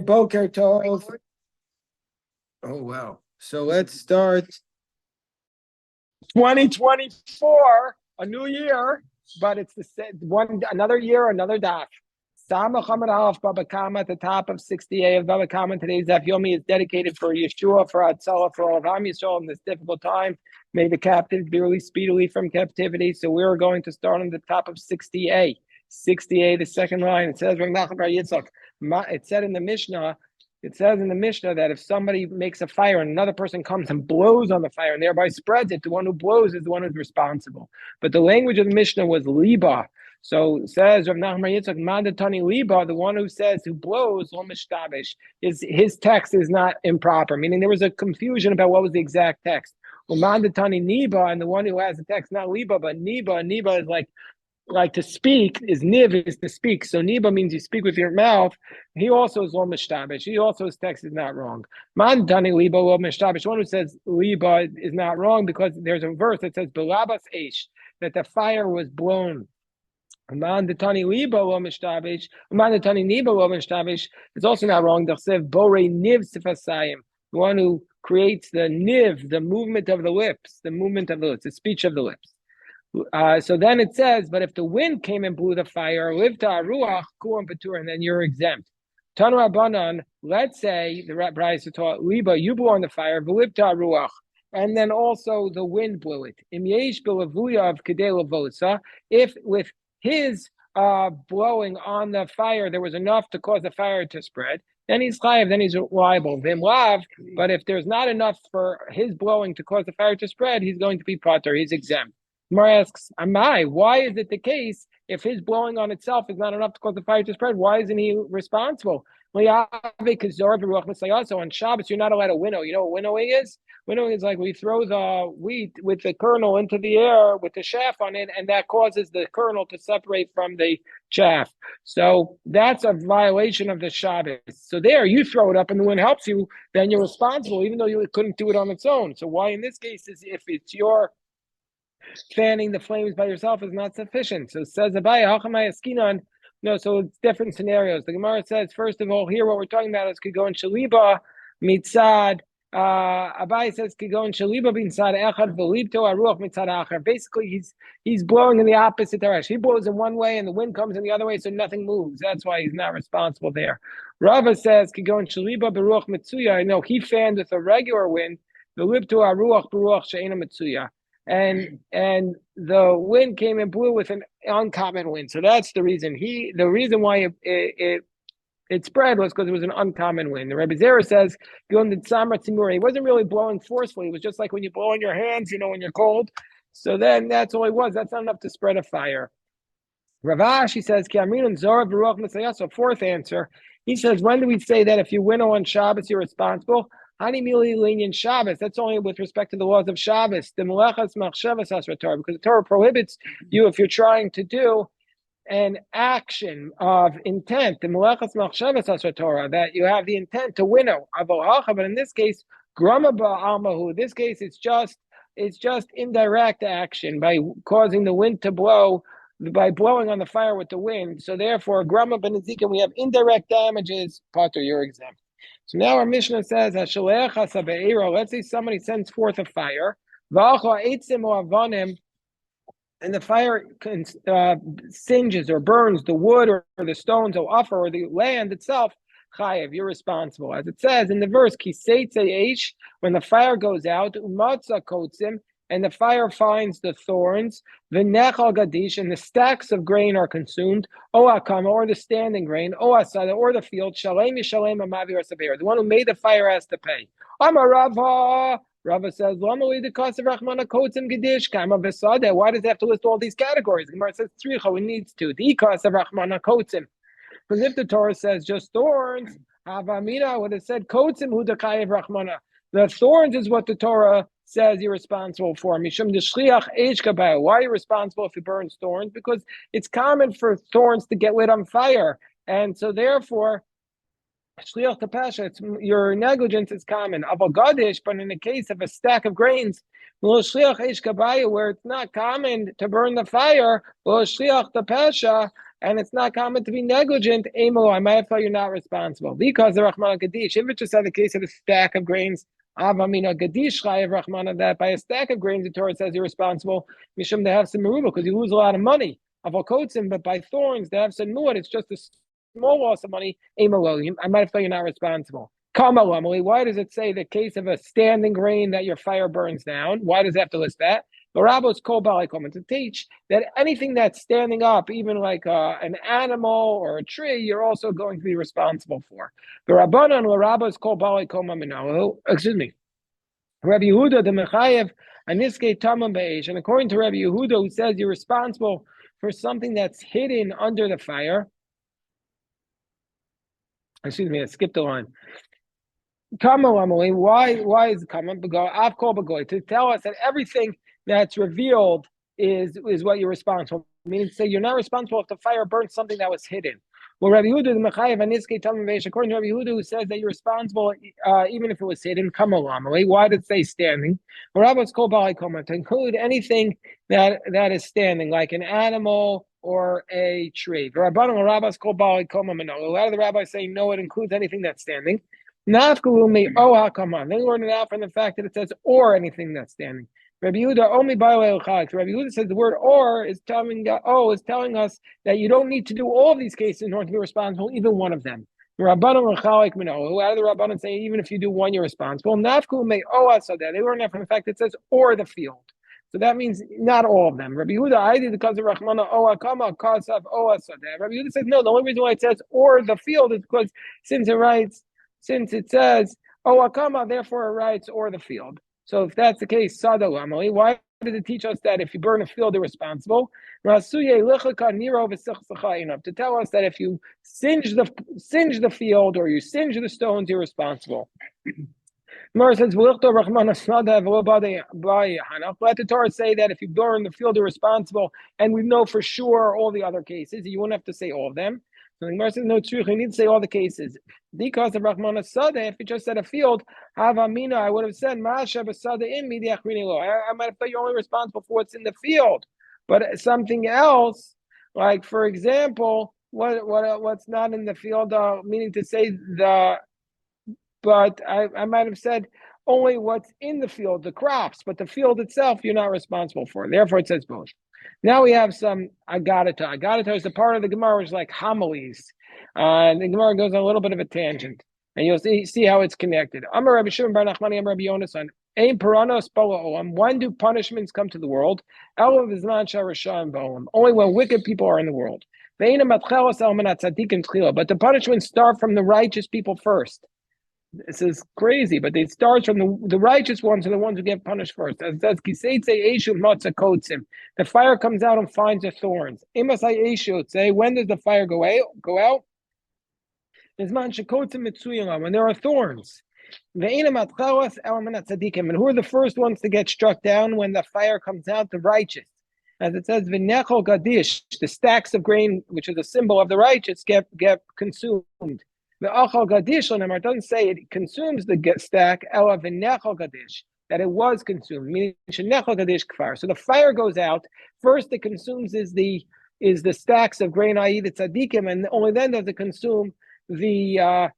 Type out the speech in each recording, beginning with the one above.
Boker Tov. Oh wow. So let's start 2024, a new year, but it's the one another year, another daf. Bava Kamma at the top of 68 of Bava Kamma. Today's daf yomi is dedicated for Yeshua, for Hatzalah, for all of Am Yisrael in this difficult time. May the captives be released speedily from captivity. So we're going to start on the top of 68. 68, the second line. It says, it said in the Mishnah. It says in the Mishnah that if somebody makes a fire and another person comes and blows on the fire and thereby spreads it, the one who blows is the one who's responsible. But the language of the Mishnah was liba. So it says Rav Nachman Yitzchak Mandatani liba, the one who says who blows lo mishtabish. His text is not improper, meaning there was a confusion about what was the exact text. Well, Mandatani niba, and the one who has the text not liba but niba. Niba is like to speak, is niv is to speak. So niba means you speak with your mouth. He also is lo mishtabish. He also, his text is not wrong. Man dani liba lo mishtabish. One who says liba is not wrong because there's a verse that says belabas eish, that the fire was blown. Man detani liba lo mishtabish. Man detani niba lo mishtabish is also not wrong. Dachsev bore niv sifasayim. The one who creates the niv, the movement of the lips, the speech of the lips. So then it says, but if the wind came and blew the fire, livta ruach kuam patur, and then you're exempt. Tanu Rabbanan, let's say the Brayso taught liba, you blew on the fire, v'livta ruach, and then also the wind blew it. Im yesh b'lavuya of kedei lavosa, if with his blowing on the fire there was enough to cause the fire to spread, then he's chayiv, then he's liable. Vim lav, but if there's not enough for his blowing to cause the fire to spread, he's going to be patur, he's exempt. Gemara asks, Amai, why is it the case if his blowing on itself is not enough to cause the fire to spread? Why isn't he responsible? So on Shabbos, you're not allowed to winnow. You know what winnowing is? Winnowing is like we throw the wheat with the kernel into the air with the chaff on it, and that causes the kernel to separate from the chaff. So that's a violation of the Shabbos. So there, you throw it up and the wind helps you, then you're responsible, even though you couldn't do it on its own. So why in this case is if it's your fanning the flames by yourself is not sufficient. So says Abaya, Askinan. No, so it's different scenarios. The Gemara says, first of all, here what we're talking about is could go in Shaliba, Mitzad. Abai says could go in Shaliba Mitzad Echad Velibto Aruach Mitzad Acher. Basically, he's blowing in the opposite direction. He blows in one way and the wind comes in the other way, so nothing moves. That's why he's not responsible there. Rava says could go in Shaliba Beruach Mitzuya. No, he fanned with a regular wind. Velibto Aruach Beruach She'ena Mitzuya. And the wind came and blew with an uncommon wind. So that's the reason. The reason why it spread was because it was an uncommon wind. The Rebbe Zera says, he wasn't really blowing forcefully. It was just like when you blow on your hands, when you're cold. So then that's all it was. That's not enough to spread a fire. Ravash, he says, so fourth answer. He says, when do we say that if you winnow on Shabbos, you're responsible? Shabbos. That's only with respect to the laws of Shabbos. Because the Torah prohibits you if you're trying to do an action of intent. That you have the intent to winnow. But in this case, this case it's just indirect action by causing the wind to blow, by blowing on the fire with the wind. So therefore, grama b'nezikin, we have indirect damages. Pater, you're exempt. So now our Mishnah says, let's say somebody sends forth a fire, and the fire singes or burns the wood or the stones or offer or the land itself. Chayev, you're responsible. As it says in the verse, when the fire goes out, umatza kotzim, and the fire finds the thorns, v'nechal gadish, and the stacks of grain are consumed, o akama, or the standing grain, o asada, or the field, shalem yishalem amavi or saber. The one who made the fire has to pay. Amar Rava. Rava says, Lamali the cost of Rachmana kotzim gadish, kama v'sada. Why does it have to list all these categories? The Gemara says, tzricha, it needs to. The cost of Rachmana kotzim. Because if the Torah says just thorns, Havamina would have said kotzim hu dekayev Rachmana. The thorns is what the Torah says you're responsible for. Mishum deshliach eish kabaya. Why are you responsible if you burn thorns? Because it's common for thorns to get lit on fire, and so therefore, shliach tapasha, your negligence is common. Avagadish, but in the case of a stack of grains, shliach eish kabaya, where it's not common to burn the fire, shliach tapasha. and it's not common to be negligent, Amalo, I might have thought you're not responsible. Because the Rahman Gadish, if it just had the case of a stack of grains, Avamina Gadish Chayev Rahman, that by a stack of grains, the Torah says you're responsible, Mishum to have some meruba, because you lose a lot of money. Avokotzim, but by thorns, they have some muad, it's just a small loss of money, Amalo, I might have thought you're not responsible. Kamma, Emily, why does it say the case of a standing grain that your fire burns down? Why does it have to list that? The rabbis call Bava Kamma to teach that anything that's standing up, even like an animal or a tree, you're also going to be responsible for. The Rabbanan, the rabbis call Bava Kamma Minalo. Excuse me, Rabbi Yehuda the Mechayev Aniske Tamam Beish, and according to Rabbi Yehuda, who says you're responsible for something that's hidden under the fire. Excuse me, I skipped a line. Why is Kamma to tell us that everything that's revealed is what you're responsible. Meaning to say you're not responsible if the fire burns something that was hidden. Well, Rabbi Yehuda the Mechayev Aniske Tamam Beish, according to Rabbi Yehuda, who says that you're responsible even if it was hidden. Kamma, why did it say standing? Well, Rabbis call Bava Kamma to include anything that is standing, like an animal or a tree. The rabbis call Bava Kamma Minalo. A lot of the rabbis say no, it includes anything that's standing. Nafkalumi oh Kamma. They learn it out from the fact that it says or anything that's standing. Rabbi Yehuda only by way of Rabbi Yehuda says the word or is telling us that you don't need to do all of these cases in order to be responsible, even one of them. Rabbanon Chalik Mino. Out of the Rabbanon say even if you do one, you're responsible. Nafkalumi oh so that they learn that from the fact that it says or the field. So that means not all of them. Rabbi Yehuda, I did because of Rahmana Oa Kamma, cause of Oa Sadeh. Rabbi Yehuda says no. The only reason why it says or the field is because since it says Oa Kamma, therefore it writes or the field. So if that's the case, Sado Amali, why did it teach us that if you burn a field, you're responsible? To tell us that if you singe the field or you singe the stones, you're responsible. Gemara says, let the Torah say that if you burn the field, you're responsible, and we know for sure all the other cases. You won't have to say all of them. So the Gemara says, no, true. You need to say all the cases. Because of Rahman Sadeh, if you just said a field, Havamina, I would have said, Masha Basada in me, I might have thought you're only responsible for what's in the field. But something else, like for example, what's not in the field, meaning to say but I might have said only what's in the field, the crops, but the field itself you're not responsible for. Therefore, it says both. Now we have some agadata. Agadata is the part of the Gemara which is like homilies. And the Gemara goes on a little bit of a tangent. And you'll see how it's connected. Amar Rabbi Shimon bar Nachmani, Amar Rabbi Yonasan. When do punishments come to the world? Only when wicked people are in the world. But the punishments start from the righteous people first. This is crazy, but it starts from the righteous ones are the ones who get punished first. As it says, the fire comes out and finds the thorns. When does the fire go out? When there are thorns. And who are the first ones to get struck down when the fire comes out? The righteous. As it says, the stacks of grain, which is a symbol of the righteous, get consumed. The achal gadish on it doesn't say it consumes the stack, ela v'nechal gadish, that it was consumed, meaning shenechal gadish kfar. So the fire goes out. First, it consumes is the stacks of grain, i.e. the tzaddikim, and only then does it consume the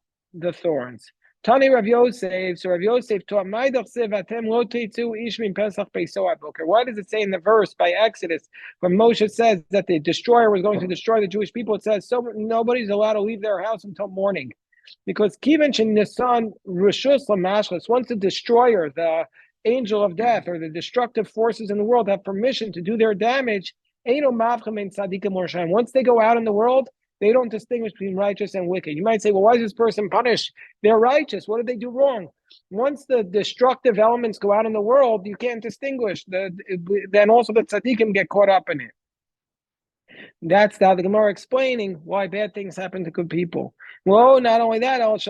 thorns. Tani Rav Yosef. So Rav Yosef taught Maidach Sevatem Lo Teitzu Ish Min Pesach Beisoat Boker. Why does it say in the verse by Exodus when Moshe says that the destroyer was going to destroy the Jewish people? It says so nobody's allowed to leave their house until morning, because Kivan Nisan Rishus Lamashlas, once the destroyer, the angel of death, or the destructive forces in the world have permission to do their damage, Eino Mavchem and Tzadikim Morshaim. Once they go out in the world, they don't distinguish between righteous and wicked. You might say, well, why is this person punished? They're righteous. What did they do wrong? Once the destructive elements go out in the world, you can't distinguish. Then also the tzaddikim get caught up in it. That's how the Gemara explaining why bad things happen to good people. Well, not only that, not only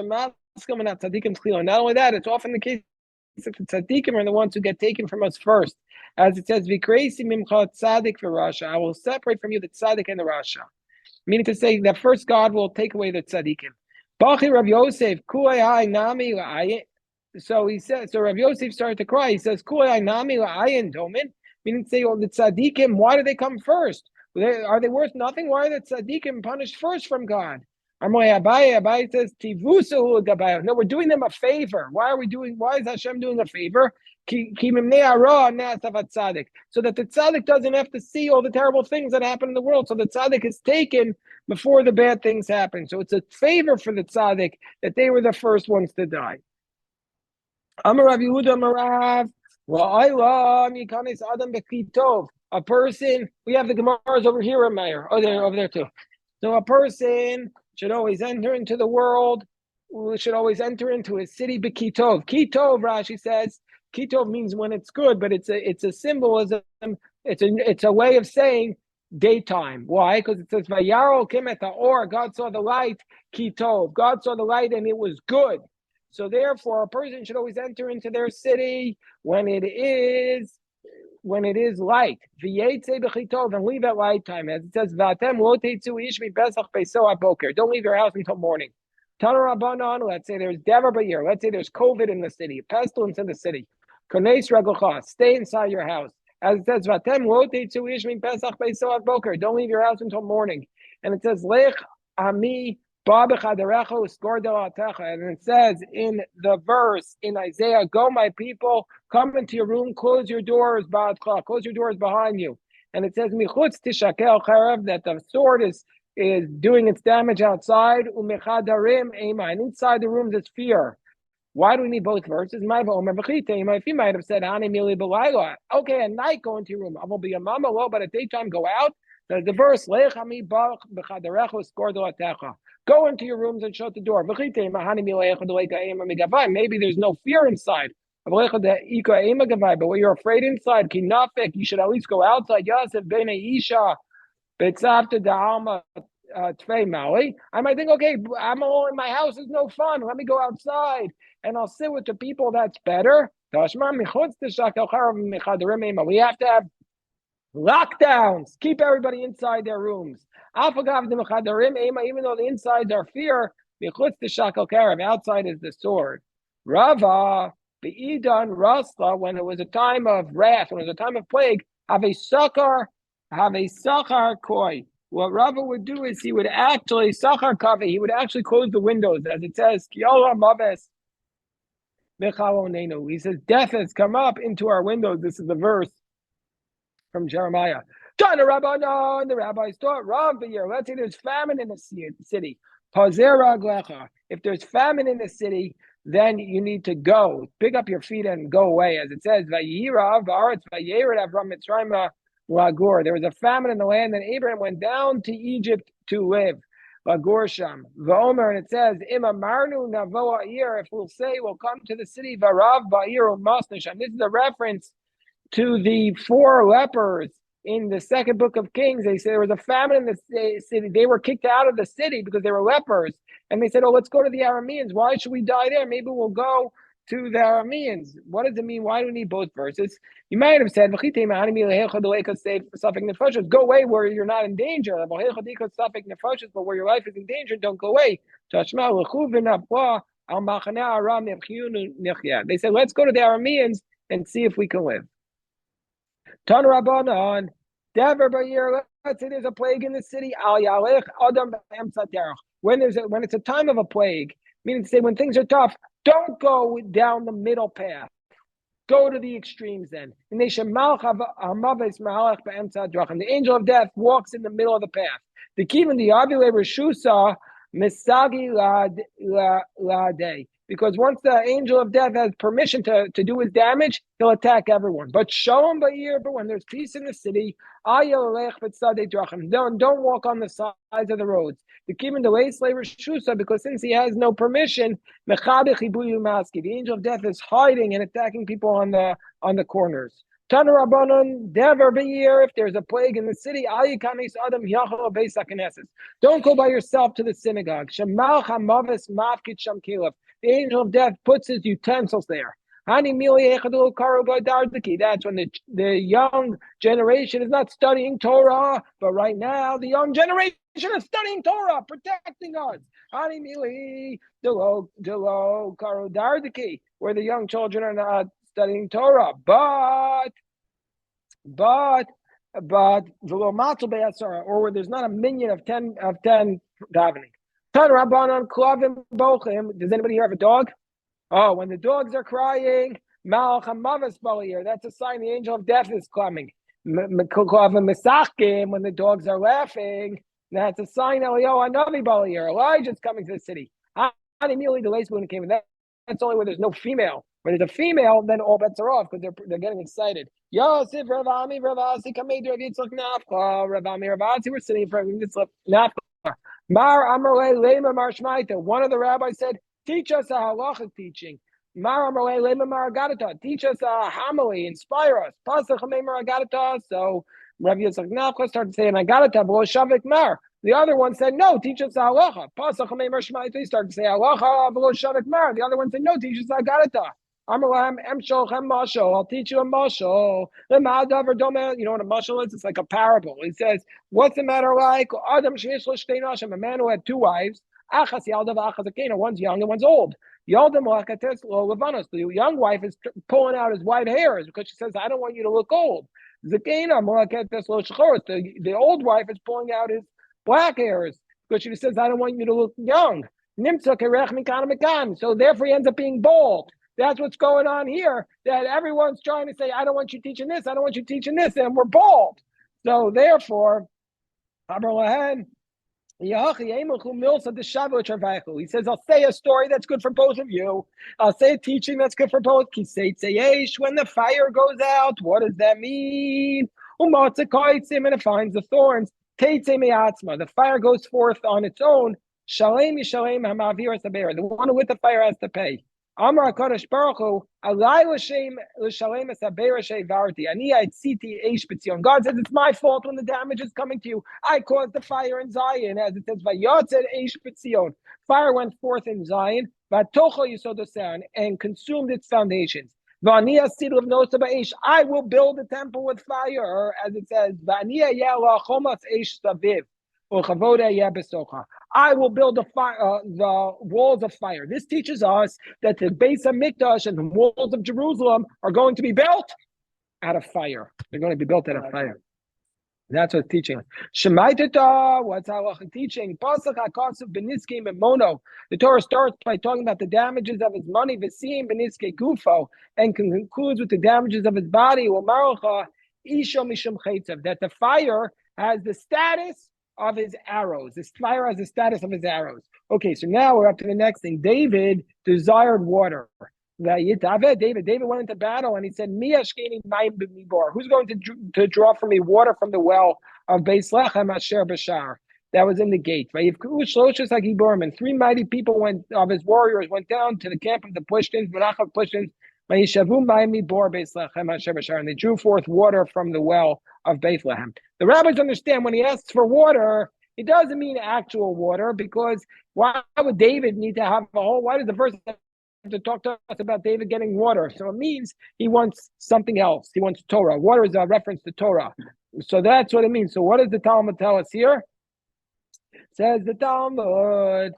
that, it's often the case that the tzaddikim are the ones who get taken from us first. As it says, V'kreisi mimcha tzaddik v'rasha. I will separate from you the tzaddik and the rasha. Meaning to say that first God will take away the tzaddikim. Bachi Rav Yosef, kulei nami la'ayin. So he says, so Rav Yosef started to cry. He says, kulei nami la'ayin domin. Meaning to say, well, the tzaddikim, why do they come first? Are they worth nothing? Why are the tzaddikim punished first from God? Abaye says, Tivusu gabayo. No, we're doing them a favor. Why is Hashem doing a favor? So that the tzaddik doesn't have to see all the terrible things that happen in the world. So the tzaddik is taken before the bad things happen. So it's a favor for the tzaddik that they were the first ones to die. Amarav Yehuda Amarav. A person, we have the Gemaras over here, Meir. Oh, they're over there too. So a person should always enter into the world, should always enter into his city, Bekitov. Kitov, Rashi says, Kitov means when it's good, but it's a symbolism, it's a way of saying daytime. Why? Because it says, Vayaro Kimeta, or God saw the light, Kitov. God saw the light and it was good. So therefore, a person should always enter into their city when it is light. And leave at light time. As it says, don't leave your house until morning. Let's say there's Dever Bayir. Let's say there's COVID in the city, pestilence in the city. Stay inside your house. As it says, don't leave your house until morning. And it says, Lech Ami. And it says in the verse in Isaiah, go my people, come into your room, close your doors behind you. And it says that the sword is doing its damage outside, and inside the room there's fear. Why do we need both verses? If he might have said, okay, at night go into your room, I will be a mama, but at daytime go out. There's the verse, go into your rooms and shut the door. Maybe there's no fear inside. But what you're afraid inside, you should at least go outside. I might think, okay, I'm all in my house, is no fun. Let me go outside and I'll sit with the people. That's better. We have to have lockdowns. Keep everybody inside their rooms. Even though the insides are fear, outside is the sword. Rava, Be'idan, Rasla, when it was a time of wrath, when it was a time of plague, have a sakar koi. What Rava would do is he would actually, sakar kavi, he would actually close the windows, as it says, Kiola Maves. He says, death has come up into our windows. This is the verse from Jeremiah. The rabbis taught Rav Be'ir. Let's say there's famine in the city. If there's famine in the city, then you need to go. Pick up your feet and go away. As it says, there was a famine in the land, and Abraham went down to Egypt to live. Lagorsham. V'omer, and it says, if we'll say we'll come to the city, Varav Ba'ir U'masnisham. This is a reference to the 4 lepers in the second book of Kings. They say there was a famine in the city. They were kicked out of the city because they were lepers. And they said, oh, let's go to the Arameans. Why should we die there? Maybe we'll go to the Arameans. What does it mean? Why do we need both verses? You might have said, go away where you're not in danger. But where your life is in danger, don't go away. They said, let's go to the Arameans and see if we can live. Tan Rabbanon, Dever Bayir. Let's say there's a plague in the city. Al Yalech Adam when it's a time of a plague, meaning to say when things are tough, don't go down the middle path. Go to the extremes then. And the angel of death walks in the middle of the path. The kivin the Avile Reshusa Misagi la day. Because once the angel of death has permission to do his damage, he'll attack everyone. But Shalom Ba'ir, but when there's peace in the city, don't walk on the sides of the roads. The kivin delay slaver Shusa, because since he has no permission, the angel of death is hiding and attacking people on the corners. Tana Rabbanon, Dever Ba'ir, if there's a plague in the city, don't go by yourself to the synagogue. The angel of death puts his utensils there. That's when the young generation is not studying Torah, but right now the young generation is studying Torah, protecting us. Where the young children are not studying Torah, but but the little matzel be'asara, or where there's not a minion of 10 davening. Tan rabbanon klavim bochim. Does anybody here have a dog? Oh, when the dogs are crying, malach hamavas balir. That's a sign the angel of death is coming. Klavim misachkim. When the dogs are laughing, that's a sign Eliyahu Hanavi balir. Elijah's coming to the city. Immediately the lace balloon came. That's only where there's no female. When there's a female, then all bets are off because they're getting excited. Yosef, Ravami, Ravasi, Kamedu, Rav Yitzchak, Nafcha, Ravami, Ravasi, we're sitting in front of Yitzchak, Nafcha. Mar Amarle, Lema, Mar Shmaita. One of the rabbis said, teach us a halacha teaching. Mar Amarle, Lema, Mar Agadata. Teach us a homily, inspire us. Pasach, Hamei, Mar Agadata. So Rav Yitzchak, Nafcha started saying, Agadata, B'lo Shavik Mar. The other one said, no, teach us halacha. Pasach, Hamei, Mar Shmaita. He started to say, halacha, B'lo Shavik Mar. The other one said, no, teach us Agadata. I'll teach you a mashal. You know what a mashal is? It's like a parable. He says, what's the matter like? A man who had two wives. One's young and one's old. The young wife is pulling out his white hairs because she says, I don't want you to look old. The old wife is pulling out his black hairs because she says, I don't want you to look young. So therefore he ends up being bald. That's what's going on here, that everyone's trying to say, I don't want you teaching this, I don't want you teaching this, and we're bald. So therefore, he says, I'll say a story that's good for both of you. I'll say a teaching that's good for both. When the fire goes out, what does that mean? And it finds the thorns. The fire goes forth on its own. The one who lit the fire has to pay. Amar HaKadosh Baruch Hu, Alai l'shalem es habeir she'avarti. Ani ha'atziti eish b'tzion. God says, it's my fault when the damage is coming to you. I caused the fire in Zion. As it says, Vayotzer eish b'tzion. Fire went forth in Zion, v'atocho yisodosan, and consumed its foundations. V'ani ha'sid l'vnosa ba'eish. I will build a temple with fire, as it says, V'ani ha'yeh la'chomas eish saviv. I will build the walls of fire. This teaches us that the Beis HaMikdash and the walls of Jerusalem are going to be built out of fire. They're going to be built out of fire. That's what it's teaching us. Shemaitata, what's halacha teaching? Pasach HaKasav b'niskim Mono. The Torah starts by talking about the damages of his money, v'sim b'niske gufo, and concludes with the damages of his body. U'marocha isho mishum chetzav, that the fire has the status of his arrows. This fire has the status of his arrows. Okay, so now we're up to the next thing. David desired water. David went into battle and he said, who's going to draw for me water from the well of Beis Lechem Asher Bashar? That was in the gate. And 3 mighty people of his warriors went down to the camp of the Plishtians, and they drew forth water from the well of Bethlehem. The rabbis understand when he asks for water, it doesn't mean actual water, because why would David need to have why does the verse have to talk to us about David getting water? So it means he wants something else. He wants Torah. Water is a reference to Torah. So that's what it means. So what does the Talmud tell us here? Says the Talmud,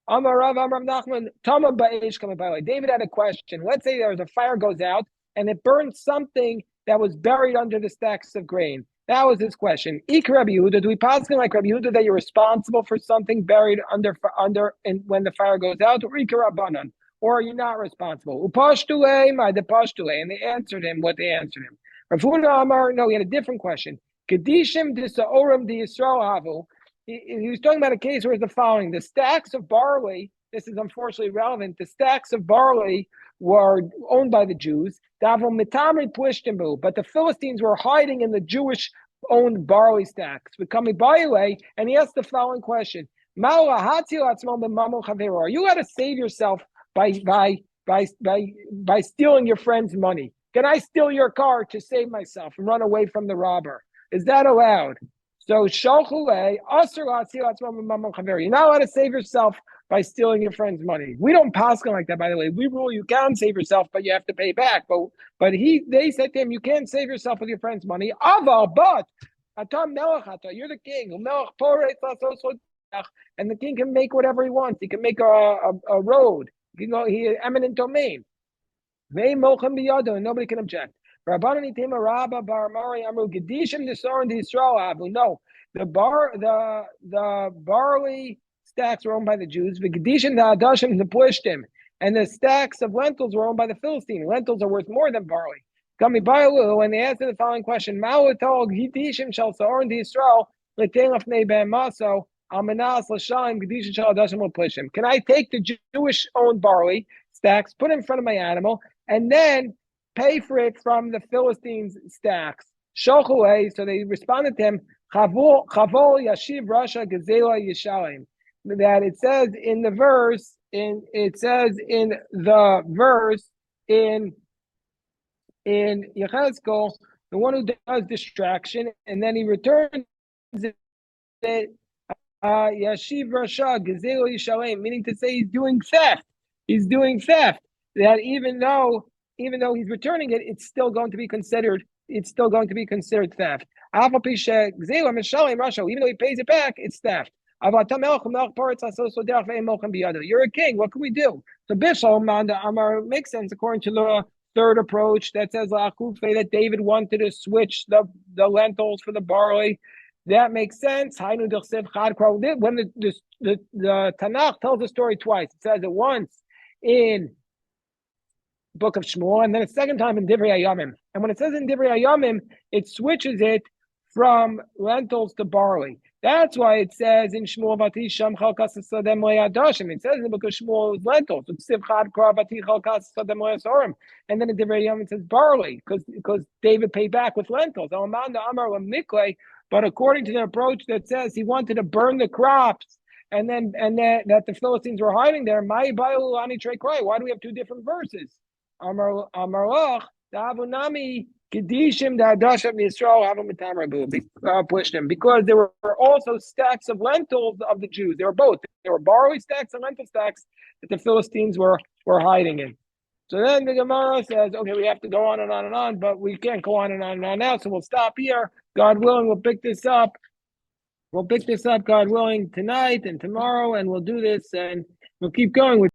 Amar Rav Nachman, Tama Ba'esh Kama Ba'alei. David had a question. Let's say there's a fire goes out and it burns something that was buried under the stacks of grain. That was his question. Ik Rabbi Yehuda, do we pass like Rabbi Yehuda that you're responsible for something buried under and when the fire goes out, or Ik Rabbanan, or are you not responsible? Upashtule, my the pashtule, and they answered him what they answered him. Rav Huna Amar, no, he had a different question. Kedishim disaorim di Yisrael havu. He was talking about a case where it's the following. The stacks of barley, this is unfortunately relevant, the stacks of barley were owned by the Jews, but the Philistines were hiding in the Jewish-owned barley stacks. Becoming by away, and he asked the following question. Are you allowed to save yourself by stealing your friend's money? Can I steal your car to save myself and run away from the robber? Is that allowed? So, you're not allowed to save yourself by stealing your friend's money. We don't pass like that, by the way. We rule you can save yourself, but you have to pay back. But they said to him, you can't save yourself with your friend's money. But you're the king. And the king can make whatever he wants. He can make a road. He can go. He has eminent domain. And nobody can object. Rabbanani Tema Rabba Bar Mari Amru Gedishim Nisoran Yisrael Avu. No, the barley stacks were owned by the Jews. The Gedishim the Adashim the Plishtim, and the stacks of lentils were owned by the Philistines. Lentils are worth more than barley. Kami Bayalu, when they answered the following question, Ma'u told Gedishim shall Soran Yisrael L'Telach Nei Ben Maso. Can I take the Jewish-owned barley stacks, put it in front of my animal, and then pay for it from the Philistines' stacks? Shochue, so they responded to him, Chavol Yashiv Rasha Gazela Yishalim. That it says in the verse, in Yechezkel, the one who does distraction, and then he returns it. Yashiv Rasha Gazelu Yishalem, meaning to say he's doing theft. He's doing theft. That even though he's returning it, it's still going to be considered. It's still going to be considered theft. Even though he pays it back, it's theft. You're a king. What can we do? So Bishal Amar makes sense according to the third approach that says that David wanted to switch the lentils for the barley. That makes sense. When the Tanakh tells the story twice, it says it once in Book of Shmuel, and then a second time in Divrei Hayamim. And when it says in Divrei Hayamim, it switches it from lentils to barley. That's why it says in Shmuel, it says in the Book of Shmuel, it was lentils. And then in Divrei Hayamim, it says barley, because David paid back with lentils. But according to the approach that says he wanted to burn the crops, and that the Philistines were hiding there, why do we have two different verses? Because there were also stacks of lentils of the Jews. There were both. There were barley stacks and lentil stacks that the Philistines were hiding in. So then the Gemara says, okay, we have to go on and on and on, but we can't go on and on and on now, so we'll stop here. God willing, we'll pick this up. God willing, tonight and tomorrow, and we'll do this, and we'll keep going with